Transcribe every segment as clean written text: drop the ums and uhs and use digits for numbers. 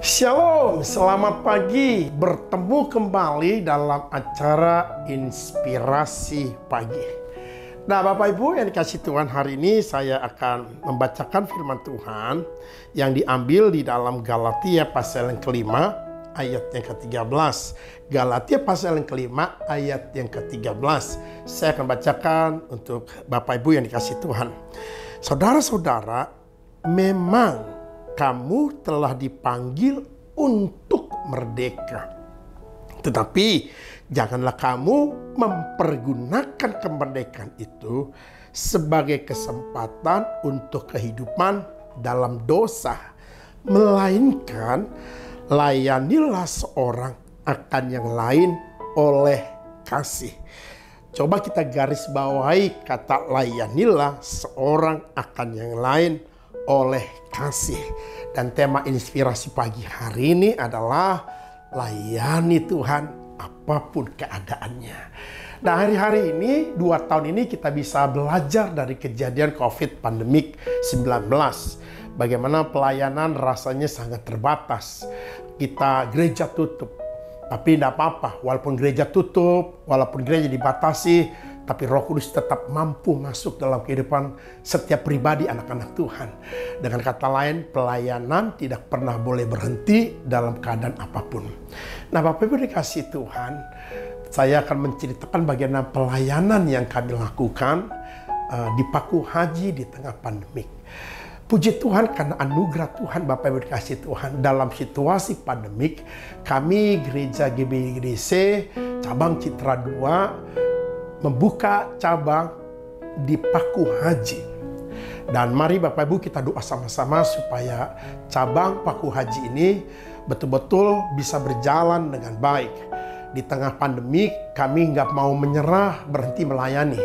Shalom, selamat pagi. Bertemu kembali dalam acara Inspirasi Pagi. Nah, Bapak Ibu yang dikasih Tuhan, hari ini saya akan membacakan firman Tuhan yang diambil di dalam Galatia pasal yang kelima ayat yang ke-13. Galatia pasal yang kelima ayat yang ke-13. Saya akan bacakan untuk Bapak Ibu yang dikasih Tuhan. Saudara-saudara, memang kamu telah dipanggil untuk merdeka. Tetapi janganlah kamu mempergunakan kemerdekaan itu sebagai kesempatan untuk kehidupan dalam dosa. Melainkan layanilah seorang akan yang lain oleh kasih. Coba kita garis bawahi kata layanilah seorang akan yang lain oleh kasih. Dan tema inspirasi pagi hari ini adalah layani Tuhan apapun keadaannya. Nah, hari-hari ini 2 tahun ini kita bisa belajar dari kejadian COVID pandemik 19. Bagaimana pelayanan rasanya sangat terbatas. Kita gereja tutup. Tapi tidak apa-apa, walaupun gereja tutup, walaupun gereja dibatasi, tapi Roh Kudus tetap mampu masuk dalam kehidupan setiap pribadi anak-anak Tuhan. Dengan kata lain, pelayanan tidak pernah boleh berhenti dalam keadaan apapun. Nah, Bapak Ibu dikasih Tuhan, saya akan menceritakan bagaimana pelayanan yang kami lakukan di Paku Haji di tengah pandemik. Puji Tuhan karena anugerah Tuhan, Bapak Ibu dikasih Tuhan, dalam situasi pandemik, kami gereja GBIDC cabang Citra 2 membuka cabang di Paku Haji. Dan mari Bapak Ibu kita doa sama-sama supaya cabang Paku Haji ini betul-betul bisa berjalan dengan baik. Di tengah pandemik kami nggak mau menyerah, berhenti melayani.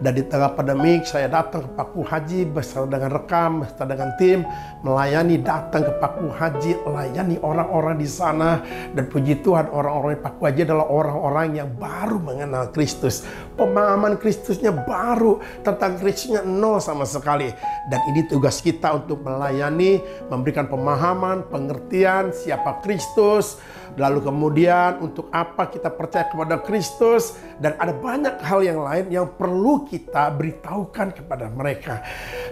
Dan di tengah pandemik saya datang ke Paku Haji bersama dengan rekam, bersama dengan tim, melayani, datang ke Paku Haji, layani orang-orang di sana. Dan puji Tuhan, orang-orang di Paku Haji adalah orang-orang yang baru mengenal Kristus. Pemahaman Kristusnya baru, tentang Kristusnya nol sama sekali. Dan ini tugas kita untuk melayani, memberikan pemahaman, pengertian siapa Kristus, lalu kemudian untuk apa kita percaya kepada Kristus, dan ada banyak hal yang lain yang perlu kita beritahukan kepada mereka.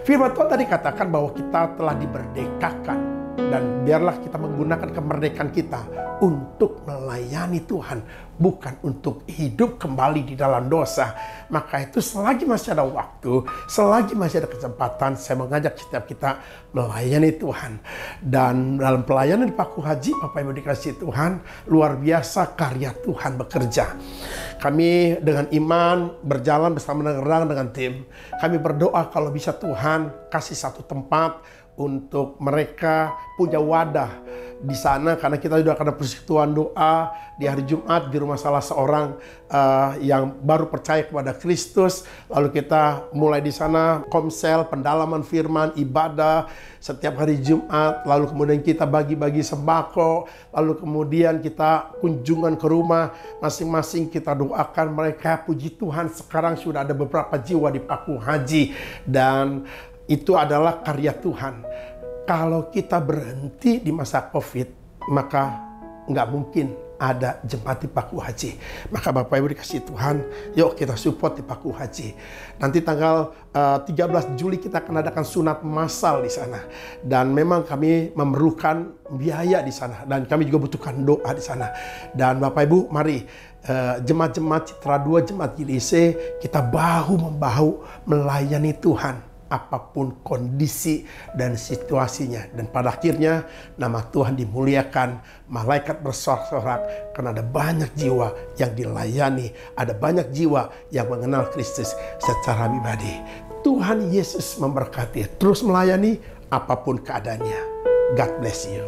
Firman Tuhan tadi katakan bahwa kita telah dimerdekakan, dan biarlah kita menggunakan kemerdekaan kita untuk melayani Tuhan, bukan untuk hidup kembali di dalam dosa. Maka itu selagi masih ada waktu, selagi masih ada kesempatan, saya mengajak setiap kita melayani Tuhan. Dan dalam pelayanan di Paku Haji, Bapak Ibu dikasih Tuhan, luar biasa karya Tuhan bekerja. Kami dengan iman berjalan bersama dengan tim. Kami berdoa kalau bisa Tuhan kasih satu tempat untuk mereka punya wadah di sana, karena kita sudah ada persekutuan doa di hari Jumat di rumah salah seorang yang baru percaya kepada Kristus. Lalu kita mulai di sana komsel, pendalaman firman, ibadah setiap hari Jumat. Lalu kemudian kita bagi-bagi sembako. Lalu kemudian kita kunjungan ke rumah masing-masing, kita doakan mereka. Puji Tuhan, sekarang sudah ada beberapa jiwa di Paku Haji, dan itu adalah karya Tuhan. Kalau kita berhenti di masa COVID, maka nggak mungkin ada jemaat di Paku Haji. Maka Bapak Ibu dikasih Tuhan, yuk kita support di Paku Haji. Nanti tanggal 13 Juli kita akan adakan sunat massal di sana. Dan memang kami memerlukan biaya di sana. Dan kami juga butuhkan doa di sana. Dan Bapak Ibu, mari jemaat-jemaat Citra 2, jemaat GDC, kita bahu-membahu melayani Tuhan apapun kondisi dan situasinya. Dan pada akhirnya nama Tuhan dimuliakan, malaikat bersorak-sorak, karena ada banyak jiwa yang dilayani, ada banyak jiwa yang mengenal Kristus secara pribadi. Tuhan Yesus memberkati. Terus melayani apapun keadaannya. God bless you.